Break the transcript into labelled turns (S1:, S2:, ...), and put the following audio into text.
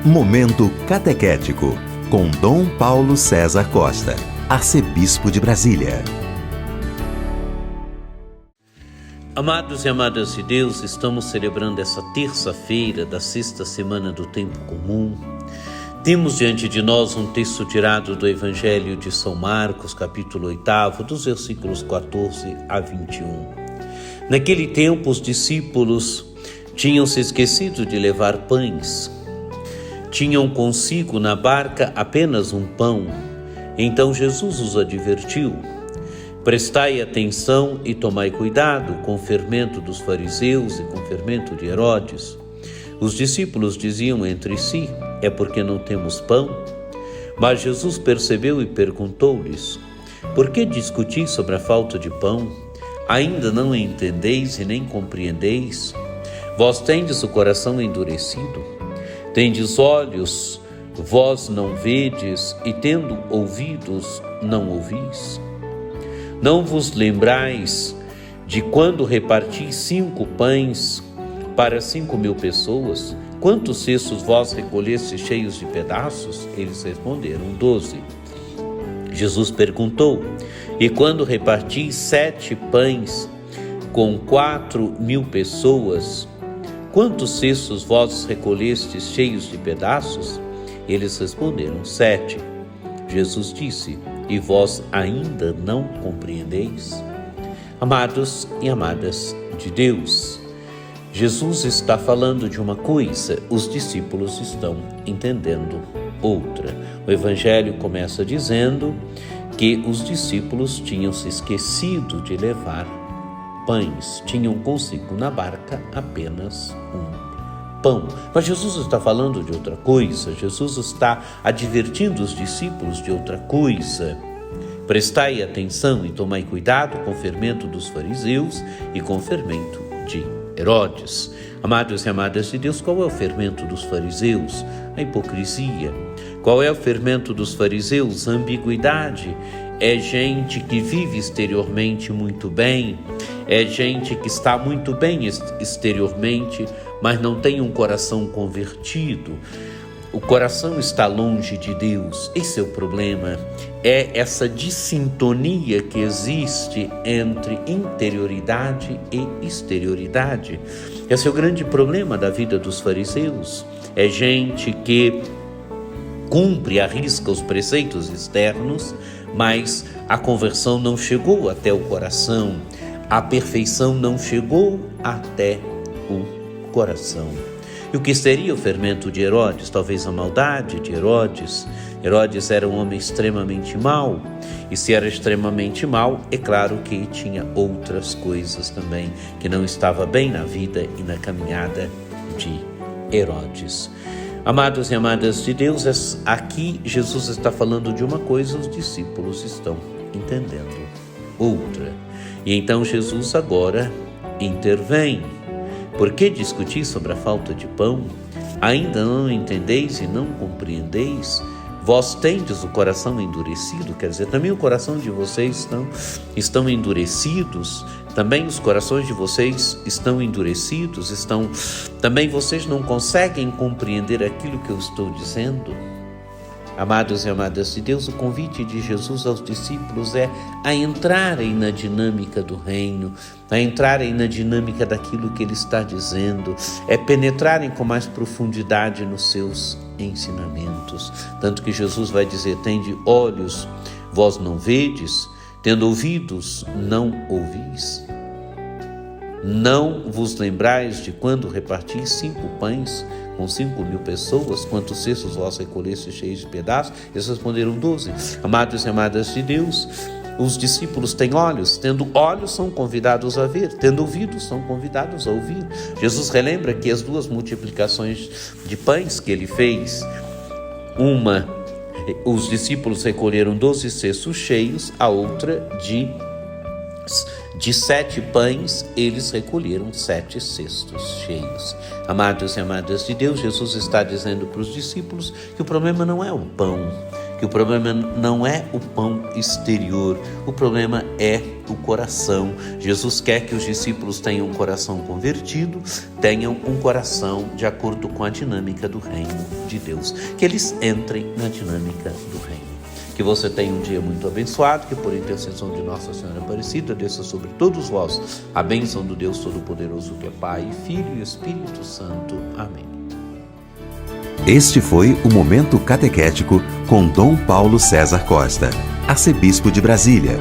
S1: Momento Catequético, com Dom Paulo César Costa, arcebispo de Brasília.
S2: Amados e amadas de Deus, estamos celebrando essa terça-feira da sexta semana do Tempo Comum. Temos diante de nós um texto tirado do Evangelho de São Marcos, capítulo 8, dos versículos 14 a 21. Naquele tempo, os discípulos tinham se esquecido de levar pães. Tinham consigo na barca apenas um pão. Então Jesus os advertiu: prestai atenção e tomai cuidado com o fermento dos fariseus e com o fermento de Herodes. Os discípulos diziam entre si: é porque não temos pão? Mas Jesus percebeu e perguntou-lhes: por que discutis sobre a falta de pão? Ainda não entendeis e nem compreendeis? Vós tendes o coração endurecido? Tendes olhos, vós não vedes, e tendo ouvidos, não ouvis? Não vos lembrais de quando reparti 5 pães para 5.000 pessoas? Quantos cestos vós recolhestes cheios de pedaços? Eles responderam: 12. Jesus perguntou: e quando reparti 7 pães com 4.000 pessoas, quantos cestos vós recolhestes cheios de pedaços? Eles responderam: 7. Jesus disse: e vós ainda não compreendeis? Amados e amadas de Deus, Jesus está falando de uma coisa, os discípulos estão entendendo outra. O Evangelho começa dizendo que os discípulos tinham se esquecido de levar pães, tinham consigo na barca apenas um pão. Mas Jesus está falando de outra coisa, Jesus está advertindo os discípulos de outra coisa. Prestai atenção e tomai cuidado com o fermento dos fariseus e com o fermento de Herodes. Amados e amadas de Deus, qual é o fermento dos fariseus? A hipocrisia. Qual é o fermento dos fariseus? A ambiguidade. É gente que vive exteriormente muito bem, é gente que está muito bem exteriormente, mas não tem um coração convertido. O coração está longe de Deus. Esse é o problema. É essa dissintonia que existe entre interioridade e exterioridade. Esse é o grande problema da vida dos fariseus. É gente que cumpre à risca os preceitos externos, mas a conversão não chegou até o coração. A perfeição não chegou até o coração. E o que seria o fermento de Herodes? Talvez a maldade de Herodes. Herodes era um homem extremamente mau, e se era extremamente mau, é claro que tinha outras coisas também que não estava bem na vida e na caminhada de Herodes. Amados e amadas de Deus, aqui Jesus está falando de uma coisa, os discípulos estão entendendo outra. E então Jesus agora intervém. Por que discutir sobre a falta de pão? Ainda não entendeis e não compreendeis? Vós tendes o coração endurecido, quer dizer, também o coração de vocês estão endurecidos, também os corações de vocês estão endurecidos, também vocês não conseguem compreender aquilo que eu estou dizendo? Amados e amadas de Deus, o convite de Jesus aos discípulos é a entrarem na dinâmica do reino, a entrarem na dinâmica daquilo que ele está dizendo, é penetrarem com mais profundidade nos seus ensinamentos. Tanto que Jesus vai dizer: tende olhos, vós não vedes, tendo ouvidos, não ouvis. Não vos lembrais de quando reparti 5 pães com 5.000 pessoas? Quantos cestos vós recolhestes cheios de pedaços? Eles responderam: 12. Amados e amadas de Deus, os discípulos têm olhos, tendo olhos são convidados a ver, tendo ouvidos são convidados a ouvir. Jesus relembra que as 2 multiplicações de pães que ele fez, uma, os discípulos recolheram 12 cestos cheios, a outra de 7 pães, eles recolheram 7 cestos cheios. Amados e amadas de Deus, Jesus está dizendo para os discípulos que o problema não é o pão, que o problema não é o pão exterior, o problema é o coração. Jesus quer que os discípulos tenham um coração convertido, tenham um coração de acordo com a dinâmica do reino de Deus, que eles entrem na dinâmica do reino. Que você tenha um dia muito abençoado, que por intercessão de Nossa Senhora Aparecida desça sobre todos vós a bênção do Deus Todo-Poderoso, que é Pai, Filho e Espírito Santo. Amém.
S1: Este foi o Momento Catequético com Dom Paulo César Costa, arcebispo de Brasília.